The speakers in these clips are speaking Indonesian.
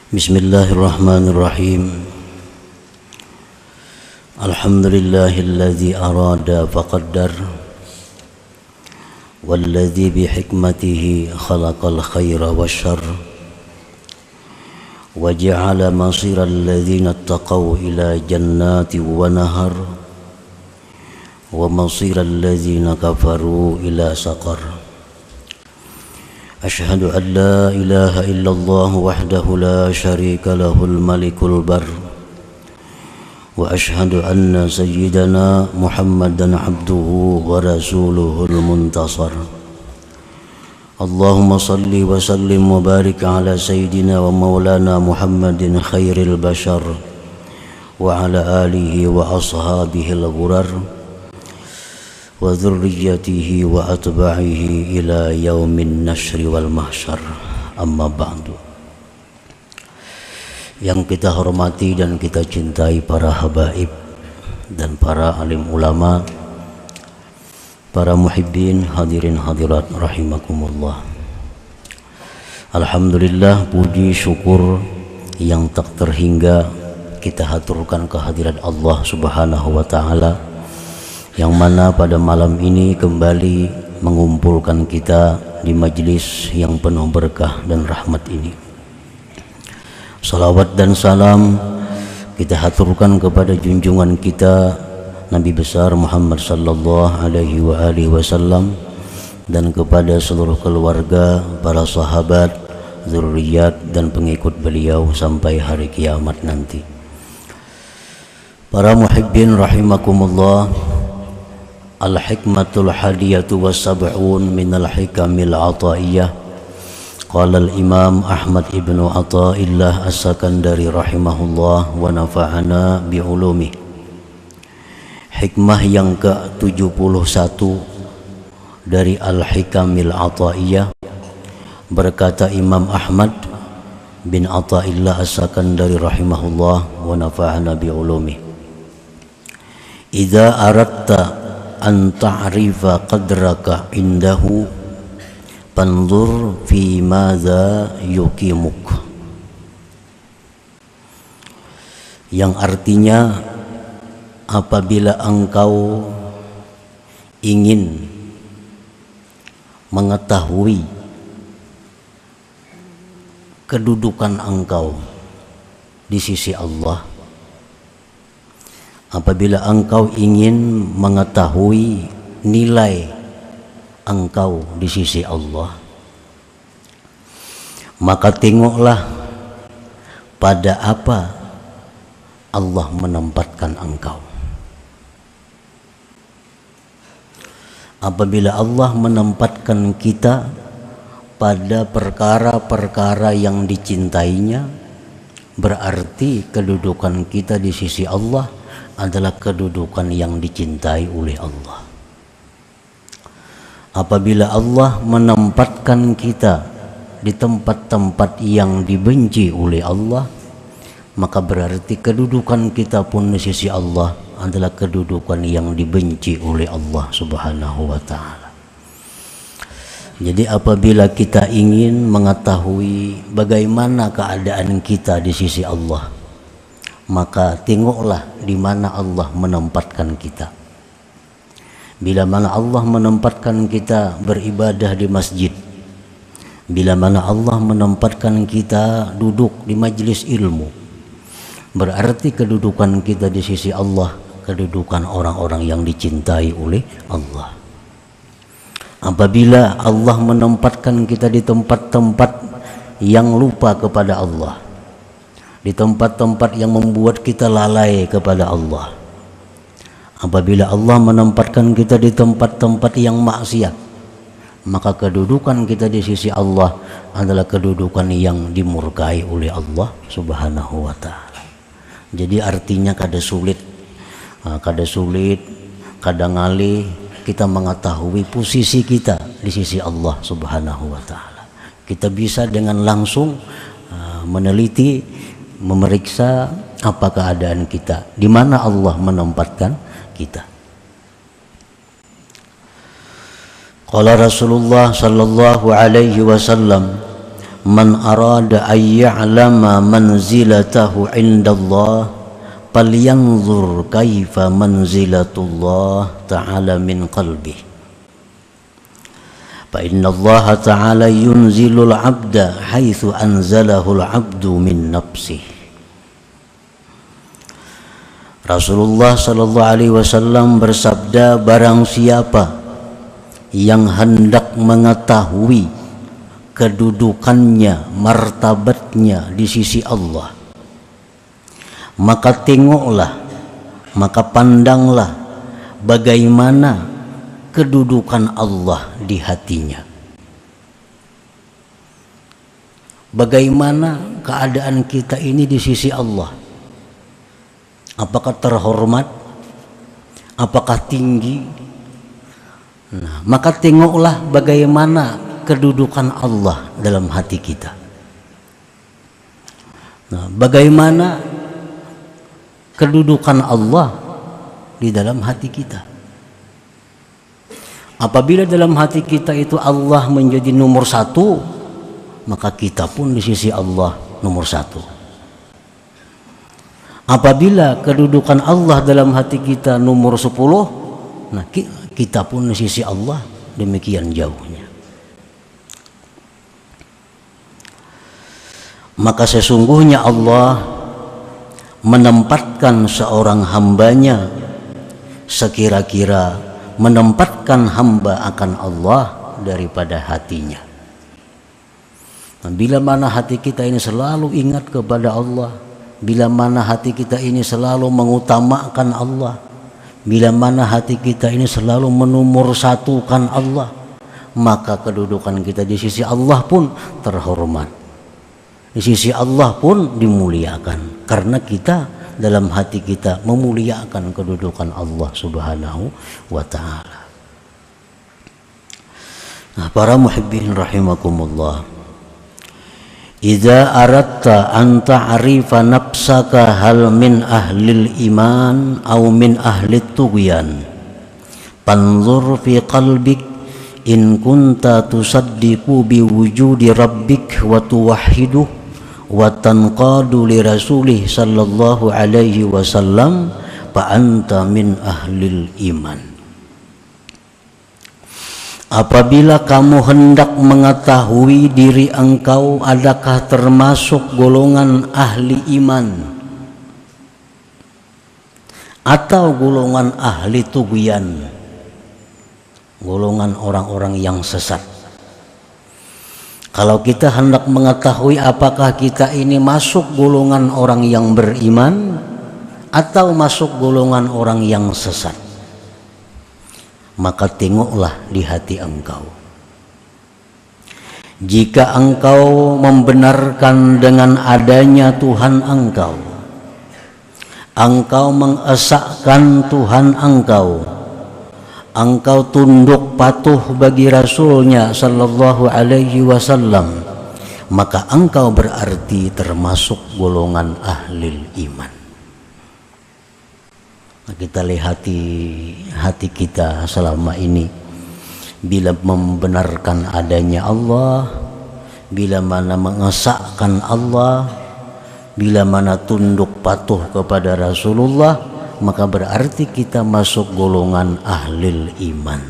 Bismillahirrahmanirrahim. Alhamdulillahilladzi arada faqaddar walladzi bihikmatihi khalaqal khaira wasyarr wa ja'ala masiral ladzina ittaqaw ila jannati wa nahar wa masiral ladzina kafaru ila saqar. Ashhadu an la ilaha illallah wahdahu la syarika lahul malikul bar wa ashhadu anna sayyidana Muhammadan abduhu wa rasuluhul muntasar. Allahumma salli wa sallim wa barik ala sayyidina wa maulana Muhammadin khairil bashar wa ala alihi wa ashabihi al-ghurar wa dzurriyyatihi wa atba'ihi ila yaumin nasyri wal mahsyar. Amma ba'du. Yang kita hormati dan kita cintai para habaib dan para alim ulama, para muhibbin, hadirin hadirat rahimakumullah. Alhamdulillah, puji syukur yang tak terhingga kita haturkan kehadirat Allah Subhanahu wa taala, yang mana pada malam ini kembali mengumpulkan kita di majlis yang penuh berkah dan rahmat ini. Salawat dan salam kita haturkan kepada junjungan kita Nabi besar Muhammad sallallahu alaihi wasallam dan kepada seluruh keluarga, para sahabat, zurriyat dan pengikut beliau sampai hari kiamat nanti. Para muhibbin rahimakumullah, al-hikmatul hadiyatu was-sab'un minal hikamil ataiyah. Qala al-imam Ahmad ibnu Athaillah as-Sakandari rahimahullah wa nafa'ana bi'ulumih. Hikmah yang ke-71 dari al-hikamil ataiyah, berkata Imam Ahmad bin Athaillah as-Sakandari rahimahullah wa nafa'ana bi'ulumih. Idza aratta an ta'rifa qadraka indahu panzur fi madza yukimuk, yang artinya apabila engkau ingin mengetahui kedudukan engkau di sisi Allah, apabila engkau ingin mengetahui nilai engkau di sisi Allah, maka tengoklah pada apa Allah menempatkan engkau. Apabila Allah menempatkan kita pada perkara-perkara yang dicintainya, berarti kedudukan kita di sisi Allah adalah kedudukan yang dicintai oleh Allah. Apabila Allah menempatkan kita di tempat-tempat yang dibenci oleh Allah, maka berarti kedudukan kita pun di sisi Allah adalah kedudukan yang dibenci oleh Allah Subhanahu wa taala. Jadi apabila kita ingin mengetahui bagaimana keadaan kita di sisi Allah, maka tengoklah di mana Allah menempatkan kita. Bila mana Allah menempatkan kita beribadah di masjid, bila mana Allah menempatkan kita duduk di majlis ilmu, berarti kedudukan kita di sisi Allah kedudukan orang-orang yang dicintai oleh Allah. Apabila Allah menempatkan kita di tempat-tempat yang lupa kepada Allah, di tempat-tempat yang membuat kita lalai kepada Allah, apabila Allah menempatkan kita di tempat-tempat yang maksiat, maka kedudukan kita di sisi Allah adalah kedudukan yang dimurkai oleh Allah Subhanahu wa taala. Jadi artinya kada sulit, kadang ngalih kita mengetahui posisi kita di sisi Allah Subhanahu wa taala. Kita bisa dengan langsung meneliti, memeriksa apa keadaan kita, di mana Allah menempatkan kita. Qala Rasulullah sallallahu alaihi wasallam, man arada ay ya'lama manzilatahu indallah falyanzur kaifa manzilatullah ta'ala min qalbi fa innallaha ta'ala yunzilul 'abda haitsu anzalahul 'abdu min nafsihi. Rasulullah sallallahu alaihi wasallam bersabda, barang siapa yang hendak mengetahui kedudukannya, martabatnya di sisi Allah, maka tengoklah, maka pandanglah bagaimana kedudukan Allah di hatinya. Bagaimana keadaan kita ini di sisi Allah? Apakah terhormat? Apakah tinggi? Nah, maka tengoklah bagaimana kedudukan Allah dalam hati kita. Nah, bagaimana kedudukan Allah di dalam hati kita? Apabila dalam hati kita itu Allah menjadi nomor satu, maka kita pun di sisi Allah nomor satu. Apabila kedudukan Allah dalam hati kita nomor 10, nah kita pun di sisi Allah demikian jauhnya. Maka sesungguhnya Allah menempatkan seorang hambanya sekira-kira menempatkan hamba akan Allah daripada hatinya. Nah, bila mana hati kita ini selalu ingat kepada Allah, bila mana hati kita ini selalu mengutamakan Allah, bila mana hati kita ini selalu menomorsatukan Allah, maka kedudukan kita di sisi Allah pun terhormat, di sisi Allah pun dimuliakan, karena kita dalam hati kita memuliakan kedudukan Allah Subhanahu wa ta'ala. Nah, para muhibbin rahimakumullah, idza aradta an ta'rifa nafsaka hal min ahlil iman aw min ahlit tughyan fanzur fi qalbik in kunta tusaddiqu bi wujudi rabbik wa tuwahhiduh wa tanqadu li rasulih sallallahu alaihi wasallam fa anta min ahlil iman. Apabila kamu hendak mengetahui diri engkau adakah termasuk golongan ahli iman atau golongan ahli tughyan, golongan orang-orang yang sesat. Kalau kita hendak mengetahui apakah kita ini masuk golongan orang yang beriman atau masuk golongan orang yang sesat, maka tengoklah di hati engkau. Jika engkau membenarkan dengan adanya Tuhan engkau, engkau mengesahkan Tuhan engkau tunduk patuh bagi Rasulnya sallallahu alaihi wasallam, maka engkau berarti termasuk golongan ahli iman. Kita lihat hati kita selama ini, bila membenarkan adanya Allah, bila mana mengesahkan Allah, bila mana tunduk patuh kepada Rasulullah, maka berarti kita masuk golongan ahlil iman,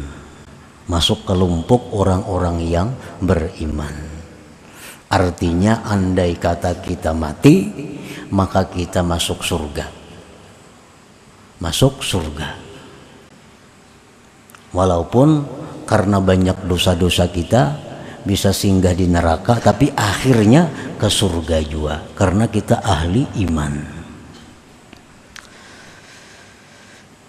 masuk kelompok orang-orang yang beriman. Artinya andai kata kita mati, maka kita masuk surga, masuk surga. Walaupun karena banyak dosa-dosa kita bisa singgah di neraka, tapi akhirnya ke surga juga karena kita ahli iman.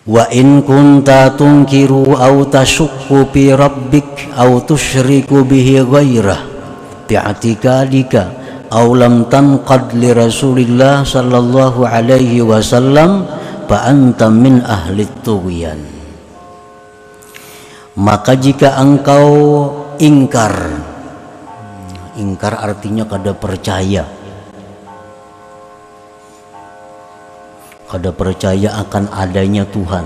Wa in kunta tunkiru aw tashukku fi rabbik aw tusyriku bihi ghairah bi'atikadika aw lam tanqad li Rasulillah sallallahu alaihi wasallam fa anta min ahli tughyan. Maka jika engkau ingkar artinya kada percaya, kada percaya akan adanya Tuhan,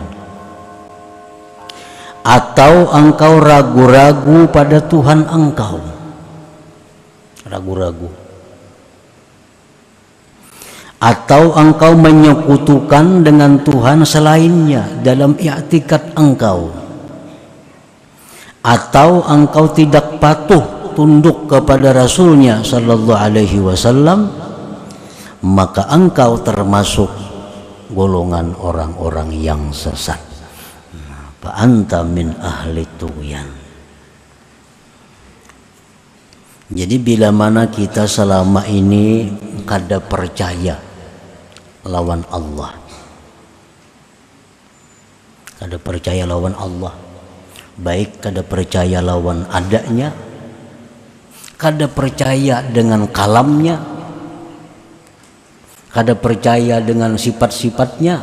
atau engkau ragu-ragu pada Tuhan engkau, ragu-ragu. Atau engkau menyekutukan dengan Tuhan selainnya dalam i'tikad engkau. Atau engkau tidak patuh tunduk kepada Rasulnya sallallahu alaihi wasallam, maka engkau termasuk golongan orang-orang yang sesat. Fa anta min ahli tughyan. Jadi bila mana kita selama ini kada percaya lawan Allah, kada percaya lawan Allah, baik kada percaya lawan adanya, kada percaya dengan kalamnya, kada percaya dengan sifat-sifatnya,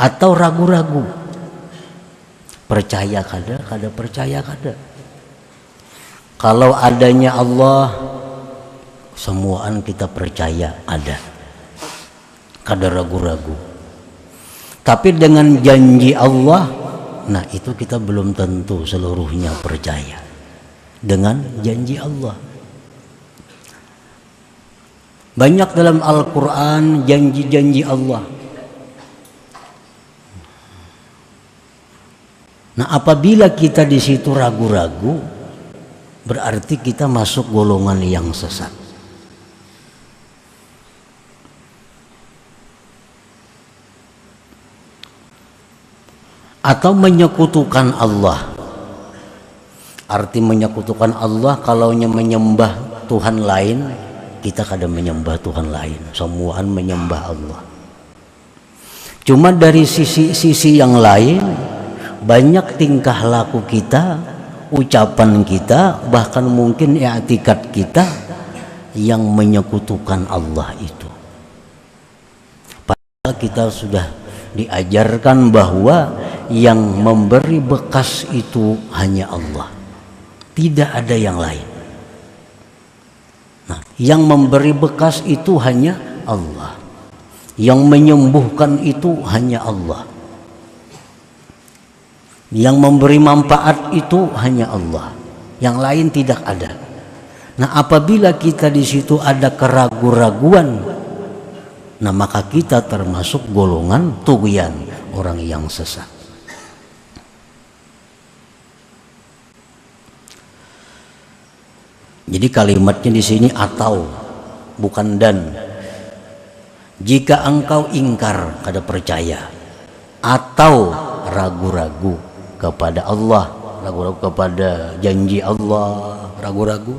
atau ragu-ragu, percaya kada percaya kada. Kalau adanya Allah, semuaan kita percaya ada, kada ragu-ragu. Tapi dengan janji Allah, nah itu kita belum tentu seluruhnya percaya dengan janji Allah. Banyak dalam Al-Quran janji-janji Allah. Nah, apabila kita di situ ragu-ragu, berarti kita masuk golongan yang sesat. Atau menyekutukan Allah. Arti menyekutukan Allah, kalaunya menyembah Tuhan lain, kita kadang menyembah Tuhan lain. Semuaan menyembah Allah. Cuma dari sisi yang lain, banyak tingkah laku kita, ucapan kita, bahkan mungkin i'tikad kita yang menyekutukan Allah itu. Padahal kita sudah diajarkan bahwa yang memberi bekas itu hanya Allah, tidak ada yang lain. Nah, yang memberi bekas itu hanya Allah, yang menyembuhkan itu hanya Allah, yang memberi manfaat itu hanya Allah, yang lain tidak ada. Nah, apabila kita di situ ada keraguan-raguan, nah maka kita termasuk golongan tughyan, orang yang sesat. Jadi kalimatnya di sini atau, bukan dan. Jika engkau ingkar, kada percaya, atau ragu-ragu kepada Allah, ragu-ragu kepada janji Allah, ragu-ragu,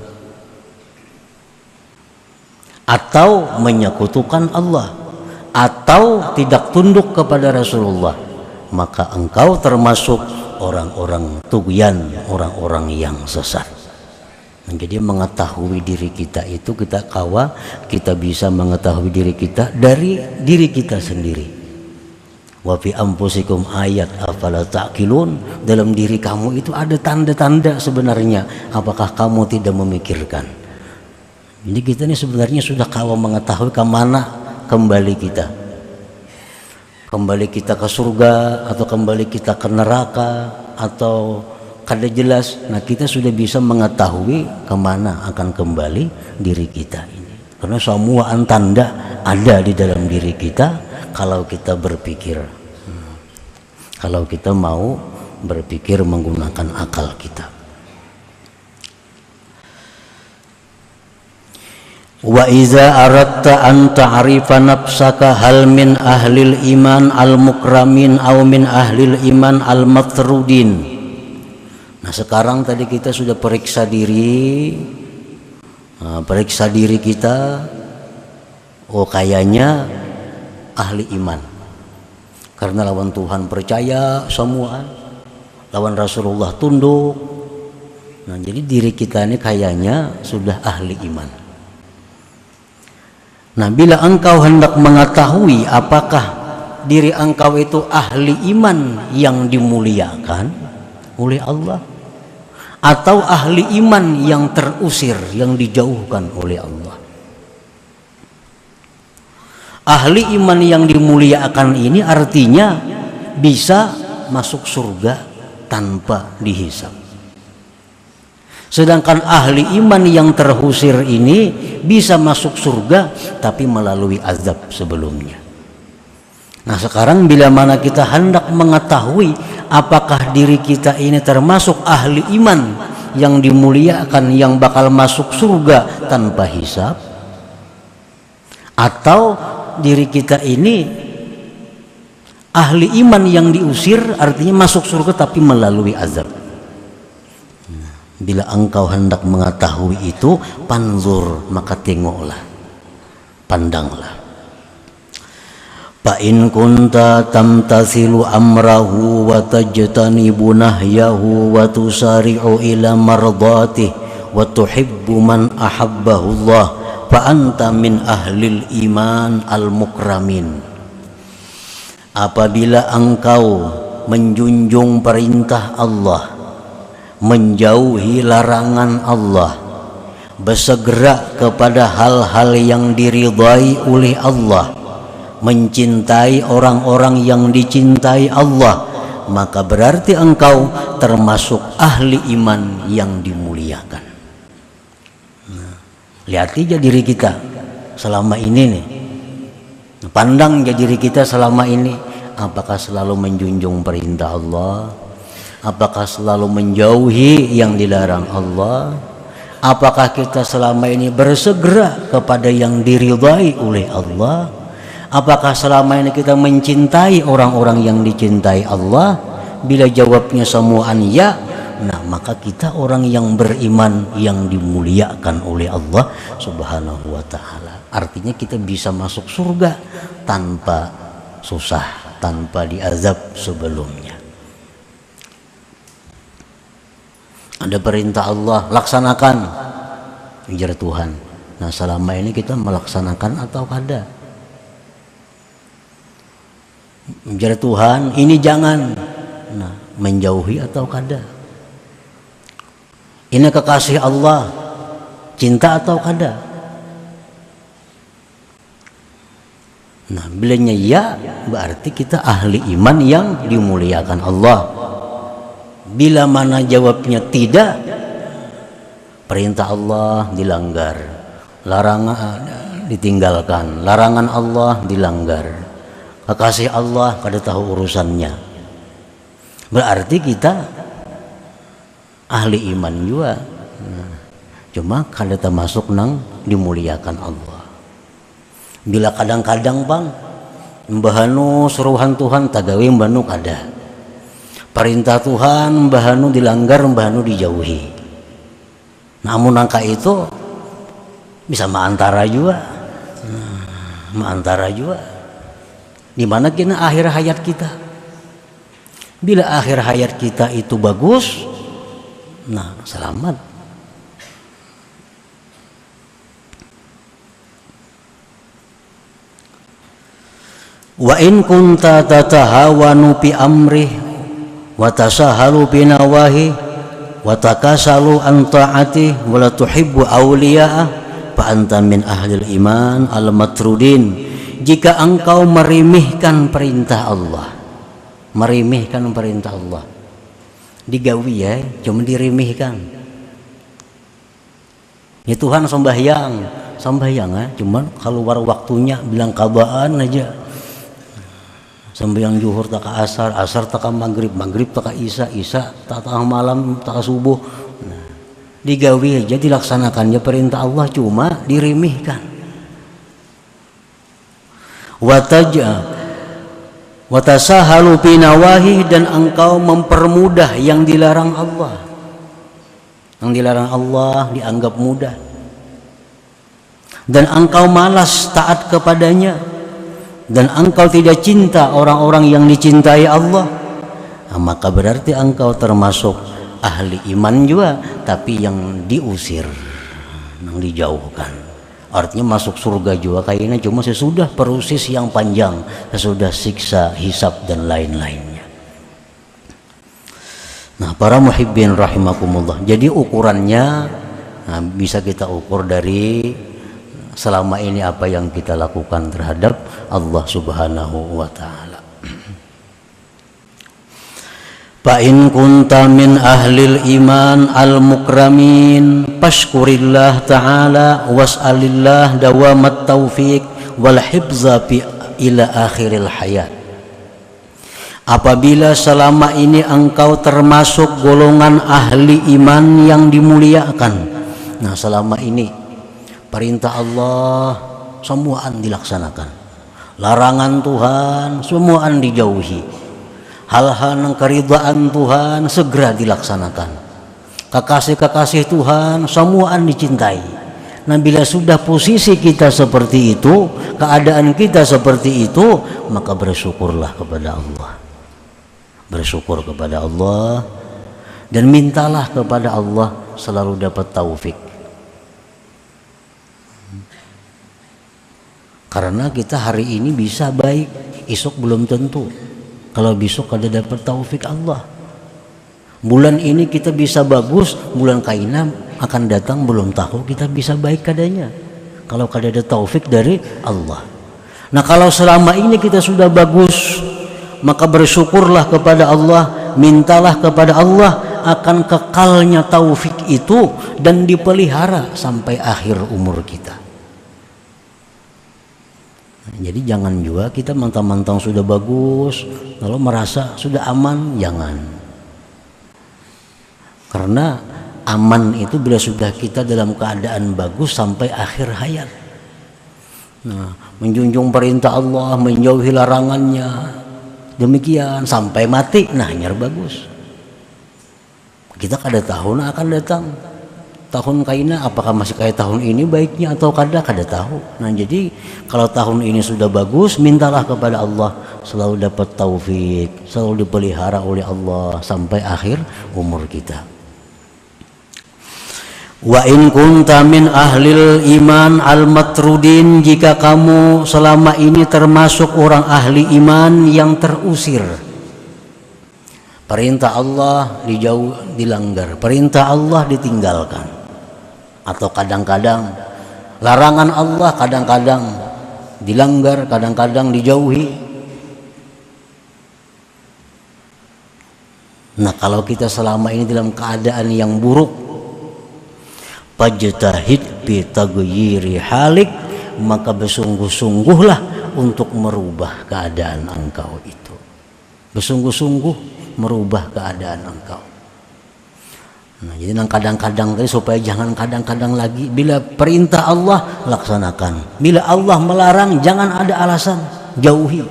atau menyekutukan Allah, atau tidak tunduk kepada Rasulullah, maka engkau termasuk orang-orang tughyan, orang-orang yang sesat. Jadi mengetahui diri kita itu, kita bisa mengetahui diri kita dari diri kita sendiri. Wa fi anfusikum ayat afala ta'qilun. Dalam diri kamu itu ada tanda-tanda sebenarnya, apakah kamu tidak memikirkan? Jadi kita ini sebenarnya sudah kawa mengetahui kemana kembali kita. Kembali kita ke surga atau kembali kita ke neraka atau kada jelas. Nah, kita sudah bisa mengetahui kemana akan kembali diri kita ini, karena semua tanda ada di dalam diri kita kalau kita berpikir, kalau kita mau berpikir menggunakan akal kita. Wa iza aradta an ta'rifa nafsaka hal min ahlil iman al-mukramin aw min ahlil iman al-matrudin. Nah, sekarang tadi kita sudah periksa diri, kita, oh kayaknya ahli iman, karena lawan Tuhan percaya semua, lawan Rasulullah tunduk. Nah, jadi diri kita ini kayaknya sudah ahli iman. Nah, bila engkau hendak mengetahui apakah diri engkau itu ahli iman yang dimuliakan oleh Allah, atau ahli iman yang terusir, yang dijauhkan oleh Allah. Ahli iman yang dimuliakan ini artinya bisa masuk surga tanpa dihisab. Sedangkan ahli iman yang terusir ini bisa masuk surga tapi melalui azab sebelumnya. Nah sekarang bila mana kita hendak mengetahui apakah diri kita ini termasuk ahli iman yang dimuliakan, yang bakal masuk surga tanpa hisab, atau diri kita ini ahli iman yang diusir, artinya masuk surga tapi melalui azab. Bila engkau hendak mengetahui itu, panzur, maka tengoklah, pandanglah. Fa in kunta tamtasilu amrahu wa tajtanibu nahyahu wa tusari'u ila mardatihi wa tuhibbu man ahabbahu Allah fa anta min ahlil iman al-mukramin. Apabila engkau menjunjung perintah Allah, menjauhi larangan Allah, bersegera kepada hal-hal yang diridhai oleh Allah, mencintai orang-orang yang dicintai Allah, maka berarti engkau termasuk ahli iman yang dimuliakan. Nah, lihat aja diri kita selama ini nih, pandang aja diri kita selama ini, apakah selalu menjunjung perintah Allah, apakah selalu menjauhi yang dilarang Allah, apakah kita selama ini bersegera kepada yang diridhai oleh Allah, apakah selama ini kita mencintai orang-orang yang dicintai Allah. Bila jawabnya semuaan ya, nah maka kita orang yang beriman yang dimuliakan oleh Allah Subhanahu wa ta'ala. Artinya kita bisa masuk surga tanpa susah, tanpa diazab sebelumnya. Ada perintah Allah, laksanakan, ujar Tuhan. Nah selama ini kita melaksanakan atau kada? Ujar Tuhan, ini jangan. Nah menjauhi atau kada? Ini kekasih Allah, cinta atau kada? Nah bilanya ya, berarti kita ahli iman yang dimuliakan Allah. Bila mana jawabnya tidak, perintah Allah dilanggar, larangan ditinggalkan, larangan Allah dilanggar, kekasih Allah kada tahu urusannya, berarti kita ahli iman juga. Nah, cuma kada termasuk nang dimuliakan Allah. Bila kadang-kadang bang mbahanu suruhan Tuhan tagawe mbahanu kada, perintah Tuhan mbahanu dilanggar, mbahanu dijauhi. Namun angka itu bisa maantara juga, maantara juga. Di mana kena akhir hayat kita? Bila akhir hayat kita itu bagus, nah selamat. Wa in kunta tatahawanu fi amrih wa tasahalu bi nawahi wa takasalu an ta'ati wa la tuhibbu awliya'ah fa anta min ahlil iman al-matrudin. Jika engkau meremehkan perintah Allah, meremehkan perintah Allah, digawi ya, cuma diremehkan. Ya Tuhan sembahyang, sembahyang ya, cuman keluar waktunya bilang kabaan aja. Sembahyang zuhur tak ke asar, asar tak ke maghrib, maghrib tak ke isya, isya tak ke malam, tak ke subuh. Nah, digawi aja, dilaksanakannya perintah Allah, cuma diremehkan. Watasahalu binawahi, dan engkau mempermudah yang dilarang Allah. Yang dilarang Allah dianggap mudah, dan engkau malas taat kepadanya, dan engkau tidak cinta orang-orang yang dicintai Allah. Nah, maka berarti engkau termasuk ahli iman juga, tapi yang diusir, yang dijauhkan. Artinya masuk surga juga kayaknya cuma sesudah proses yang panjang, sesudah siksa, hisab dan lain-lainnya. Nah para muhibbin rahimakumullah, jadi ukurannya bisa kita ukur dari selama ini apa yang kita lakukan terhadap Allah Subhanahu wa ta'ala. Fa in kunta min ahlil iman al mukramin fashkurillah ta'ala was'alillah dawamat taufiq wal hifza fi ila akhiril hayat. Apabila selama ini engkau termasuk golongan ahli iman yang dimuliakan, nah selama ini perintah Allah semuaan dilaksanakan, larangan Tuhan semuaan dijauhi, hal-hal yang keridhaan Tuhan segera dilaksanakan, kekasih-kekasih Tuhan semuaan dicintai. Nah bila sudah posisi kita seperti itu, keadaan kita seperti itu, maka bersyukurlah kepada Allah, bersyukur kepada Allah, dan mintalah kepada Allah selalu dapat taufik. Karena kita hari ini bisa baik, esok belum tentu. Kalau besok ada dapat taufik Allah, bulan ini kita bisa bagus, bulan kaina akan datang belum tahu kita bisa baik kadanya. Kalau kada ada taufik dari Allah. Nah kalau selama ini kita sudah bagus, maka bersyukurlah kepada Allah, mintalah kepada Allah akan kekalnya taufik itu dan dipelihara sampai akhir umur kita. Jadi jangan juga kita mentang-mentang sudah bagus lalu merasa sudah aman, jangan. Karena aman itu bila sudah kita dalam keadaan bagus sampai akhir hayat. Nah, menjunjung perintah Allah, menjauhi larangannya, demikian sampai mati, nah nyar bagus. Kita kada tahu nah akan datang tahun kaina, apakah masih kayak tahun ini baiknya atau kada tahu. Nah jadi kalau tahun ini sudah bagus, mintalah kepada Allah selalu dapat taufik, selalu dipelihara oleh Allah sampai akhir umur kita. Wa in kunta min ahlil iman al matrudin, jika kamu selama ini termasuk orang ahli iman yang terusir, perintah Allah dilanggar, perintah Allah ditinggalkan, atau kadang-kadang larangan Allah kadang-kadang dilanggar, kadang-kadang dijauhi. Nah kalau kita selama ini dalam keadaan yang buruk, fajtahid bi taghyiri halik, maka bersungguh-sungguhlah untuk merubah keadaan engkau itu, bersungguh-sungguh merubah keadaan engkau. Nah, jadi kadang-kadang tadi supaya jangan kadang-kadang lagi, bila perintah Allah laksanakan, bila Allah melarang jangan ada alasan, jauhi.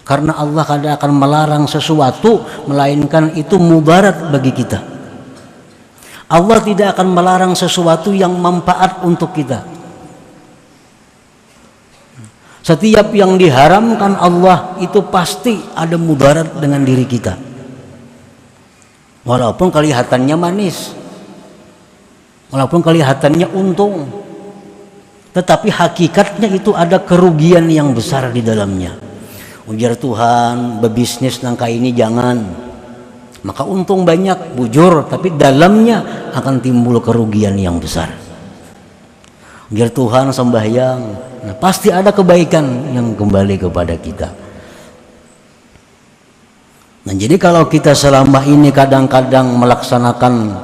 Karena Allah kadang akan melarang sesuatu melainkan itu mudarat bagi kita. Allah tidak akan melarang sesuatu yang manfaat untuk kita. Setiap yang diharamkan Allah itu pasti ada mudarat dengan diri kita. Walaupun kelihatannya manis, walaupun kelihatannya untung, tetapi hakikatnya itu ada kerugian yang besar di dalamnya. Ujar Tuhan, berbisnis nangka ini jangan, maka untung banyak, bujur, tapi dalamnya akan timbul kerugian yang besar. Ujar Tuhan, sembahyang, nah pasti ada kebaikan yang kembali kepada kita. Nah jadi kalau kita selama ini kadang-kadang melaksanakan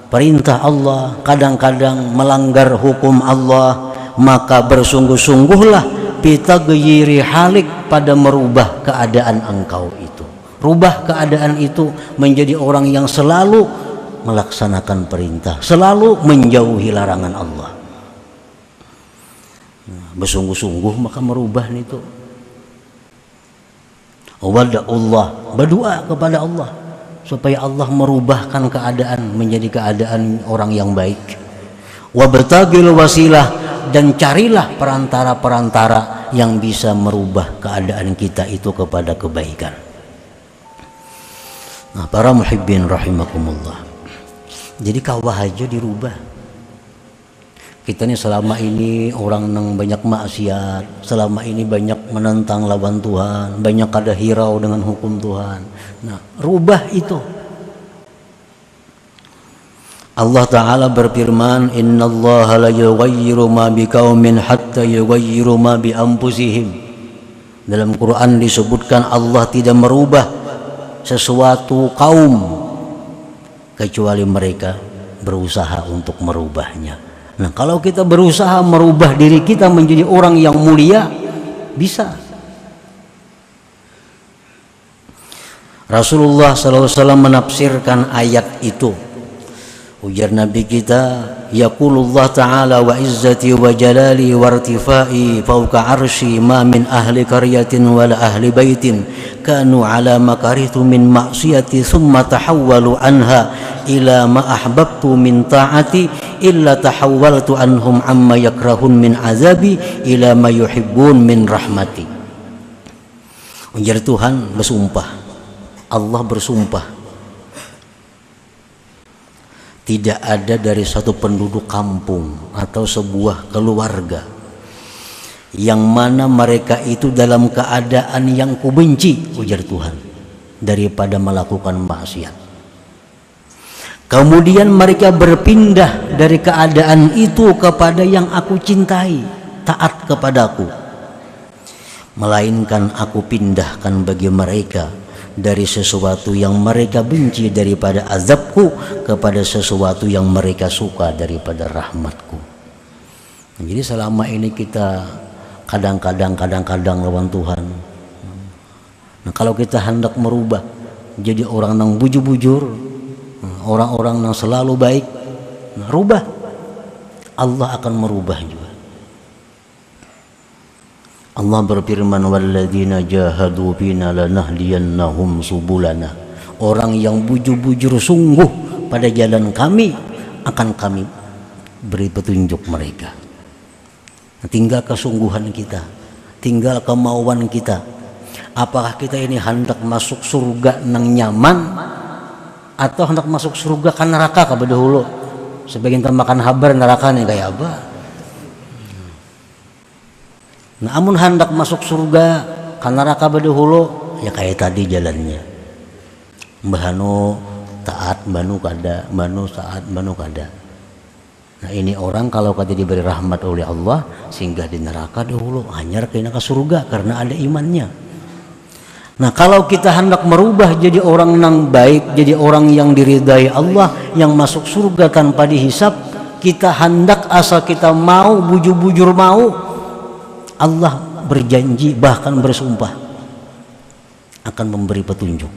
perintah Allah, kadang-kadang melanggar hukum Allah, maka bersungguh-sungguhlah bitaghyiri halik, pada merubah keadaan engkau itu. Rubah keadaan itu menjadi orang yang selalu melaksanakan perintah, selalu menjauhi larangan Allah. Nah, bersungguh-sungguh maka merubah itu. Wada'ullah, berdoa kepada Allah supaya Allah merubahkan keadaan menjadi keadaan orang yang baik. Wabtagil wasilah, dan carilah perantara-perantara yang bisa merubah keadaan kita itu kepada kebaikan. Nah, para muhibbin rahimakumullah, jadi kawah aja dirubah. Kita ini selama ini orang yang banyak maksiat, selama ini banyak menentang lawan Tuhan, banyak kada hirau dengan hukum Tuhan. Nah, rubah itu. Allah Ta'ala berfirman, innallaha la yughayyiru ma biqaumin hatta yughayyiru ma bi anfusihim. Dalam Quran disebutkan Allah tidak merubah sesuatu kaum kecuali mereka berusaha untuk merubahnya. Nah, kalau kita berusaha merubah diri kita menjadi orang yang mulia, bisa. Rasulullah SAW menafsirkan ayat itu. Ujar Nabi kita, yaqulullah ta'ala wa izzati wa jalali wa irtifai fauqa arsy ma min ahli qaryatin wala ahli baitin kanu ala makaritu min ma'siyati thumma tahawwalu anha ila ma ahbabtu min ta'ati illa tahawwaltu anhum amma yakrahun min azabi ila ma yuhibbun min rahmati. Ujar Tuhan bersumpah, Allah bersumpah, tidak ada dari satu penduduk kampung atau sebuah keluarga yang mana mereka itu dalam keadaan yang kubenci, ujar Tuhan, daripada melakukan maksiat. Kemudian mereka berpindah dari keadaan itu kepada yang aku cintai, taat kepadaku, melainkan aku pindahkan bagi mereka dari sesuatu yang mereka benci daripada azabku kepada sesuatu yang mereka suka daripada rahmatku. Jadi selama ini kita kadang-kadang lawan Tuhan. Nah, kalau kita hendak merubah jadi orang yang bujur-bujur, orang-orang yang selalu baik, nah, rubah, Allah akan merubah juga. Allah berfirman, walladzina jahadu fina lanahdiyannahum subulana. Orang yang bujur-bujur sungguh pada jalan kami akan kami beri petunjuk mereka. Tinggal kesungguhan kita, tinggal kemauan kita. Apakah kita ini hendak masuk surga nang nyaman atau hendak masuk surga kan neraka ka dahulu? Sebagian makan habar neraka nih kayak apa? Nah, amun hendak masuk surga kan neraka dahulu, ya kayak tadi jalannya. Mbahanu taat, mbahnu kada, mbahnu taat, mbahnu kada. Nah, ini orang kalau kata diberi rahmat oleh Allah singgah di neraka dahulu, hanyar kena ke surga karena ada imannya. Nah, kalau kita hendak merubah jadi orang yang baik, jadi orang yang diridai Allah, yang masuk surga tanpa dihisap, kita hendak asal kita mau, bujur-bujur mau, Allah berjanji bahkan bersumpah akan memberi petunjuk.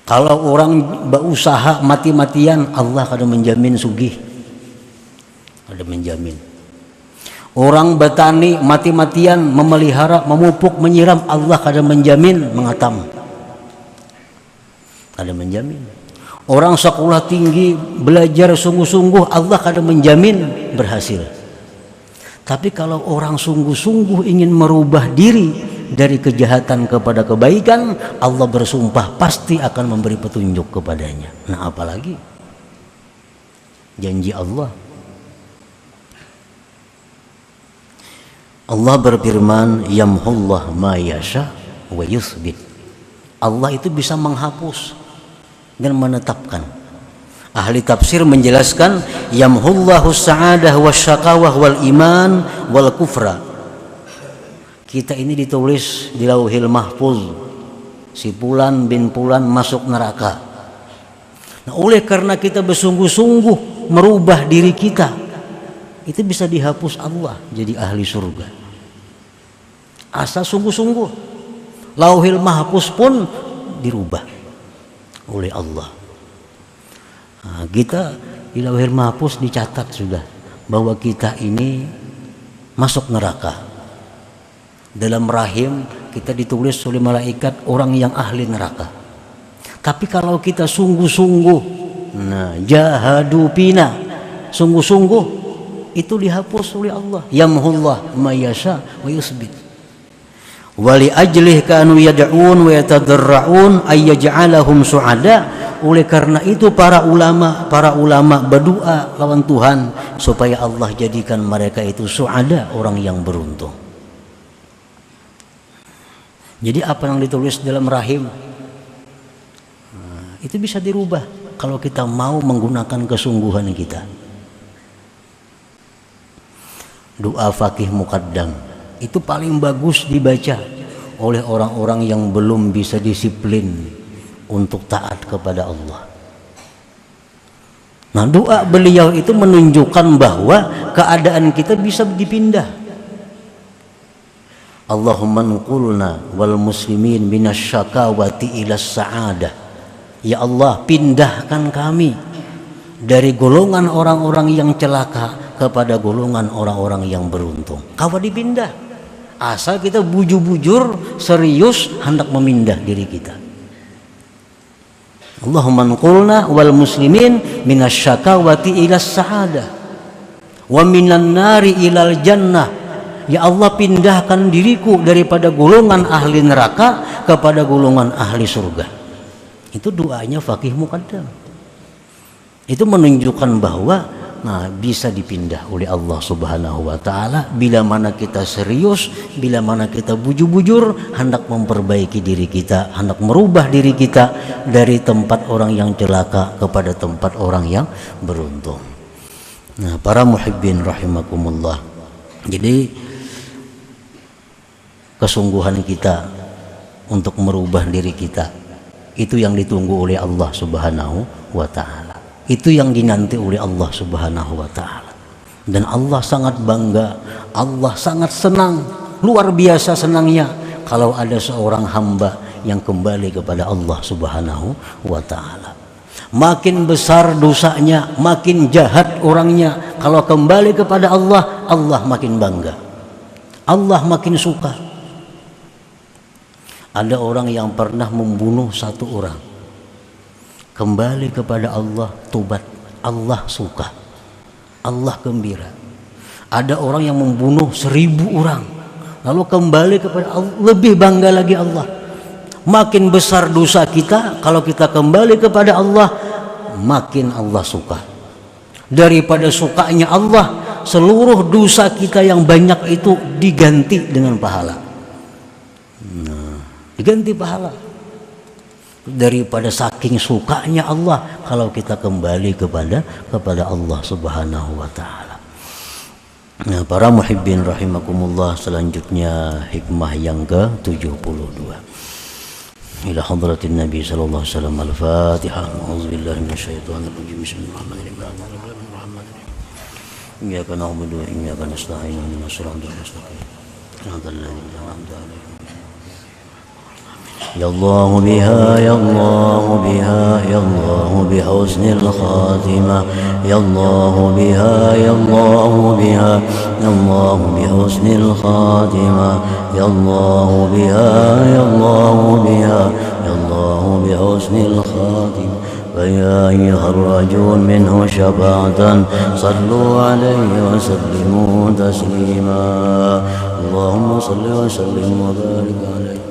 Kalau orang berusaha mati-matian, Allah akan menjamin sugih, ada menjamin. Orang bertani mati-matian memelihara, memupuk, menyiram, Allah akan menjamin mengatam, ada menjamin. Orang sekolah tinggi belajar sungguh-sungguh, Allah akan menjamin berhasil. Tapi kalau orang sungguh-sungguh ingin merubah diri dari kejahatan kepada kebaikan, Allah bersumpah pasti akan memberi petunjuk kepadanya. Nah, apalagi janji Allah. Allah berfirman, yamhullah ma yasha wa yuthbit. Allah itu bisa menghapus dan menetapkan. Ahli tafsir menjelaskan, yamhullahu sa'adah wasyaqawah wal iman wal kufra. Kita ini ditulis di Lauhil Mahfuz, si Fulan bin Fulan masuk neraka. Nah, oleh karena kita bersungguh-sungguh merubah diri kita, itu bisa dihapus Allah jadi ahli surga. Asal sungguh-sungguh, Lauhil Mahfuz pun dirubah oleh Allah. Nah, kita di Lauhil Mahfuz dicatat sudah bahwa kita ini masuk neraka. Dalam rahim kita ditulis oleh malaikat orang yang ahli neraka. Tapi kalau kita sungguh-sungguh, nah, jahadu pina, sungguh-sungguh, itu dihapus oleh Allah. Yamhullah ma yasha wa yusbit. Wali ajlih kanu yad'un wa yatadarra'un ay yaj'alahum su'ada. Oleh karena itu para ulama berdoa lawan Tuhan supaya Allah jadikan mereka itu su'ada, orang yang beruntung. Jadi apa yang ditulis dalam rahim, nah, itu bisa dirubah kalau kita mau menggunakan kesungguhan kita. Doa Fakih Muqaddam itu paling bagus dibaca oleh orang-orang yang belum bisa disiplin untuk taat kepada Allah. Nah, doa beliau itu menunjukkan bahwa keadaan kita bisa dipindah. Allahumma nqulna wal muslimin minasyakawati ila sa'adah. Ya Allah, pindahkan kami dari golongan orang-orang yang celaka kepada golongan orang-orang yang beruntung. Kawa dipindah. Asal kita bujur-bujur serius hendak memindah diri kita. Allahumma nqulna wal muslimin minasyakawati ila sa'adah wa minan nari ilal jannah. Ya Allah, pindahkan diriku daripada golongan ahli neraka kepada golongan ahli surga. Itu doanya Faqih Muqaddam. Itu menunjukkan bahwa bisa dipindah oleh Allah Subhanahu wa taala bila mana kita serius, bila mana kita bujur-bujur hendak memperbaiki diri kita, hendak merubah diri kita dari tempat orang yang celaka kepada tempat orang yang beruntung. Nah, para muhibbin rahimakumullah. Jadi kesungguhan kita untuk merubah diri kita itu yang ditunggu oleh Allah Subhanahu wa taala. Itu yang dinanti oleh Allah Subhanahu wa taala. Dan Allah sangat bangga, Allah sangat senang, luar biasa senangnya kalau ada seorang hamba yang kembali kepada Allah Subhanahu wa taala. Makin besar dosanya, makin jahat orangnya, kalau kembali kepada Allah, Allah makin bangga. Allah makin suka. Ada orang yang pernah membunuh satu orang, kembali kepada Allah, tobat, Allah suka, Allah gembira. Ada orang yang membunuh 1000 orang, lalu kembali kepada Allah, lebih bangga lagi Allah. Makin besar dosa kita, kalau kita kembali kepada Allah, makin Allah suka. Daripada sukanya Allah, seluruh dosa kita yang banyak itu diganti dengan pahala. Diganti pahala. Daripada saking sukanya Allah kalau kita kembali kepada Allah Subhanahu wa taala. Nah, para muhibbin rahimakumullah, selanjutnya hikmah yang ke-72. Ila hadratin Nabi sallallahu alaihi wasallam. Al-Fatihah. A'udzubillahi minasyaitonir rajim. Bismillahirrahmanirrahim. Iyyaka na'budu wa iyyaka nasta'in. Ihdinas siratal mustaqim. Shiratal ladzina an'amta 'alaihim. Ya Allah biha, ya Allah biha, ya Allah bihusnil khatimah. Ya Allah biha, ya Allah biha, ya Allah bihusnil khatimah. Ya Allah biha, ya Allah biha, ya Allah bihusnil khatimah. فيا أيها الرجل منه شفاعة صلوا عليه وسلموا تسليما. اللهم صل وسلم وبارك عليه.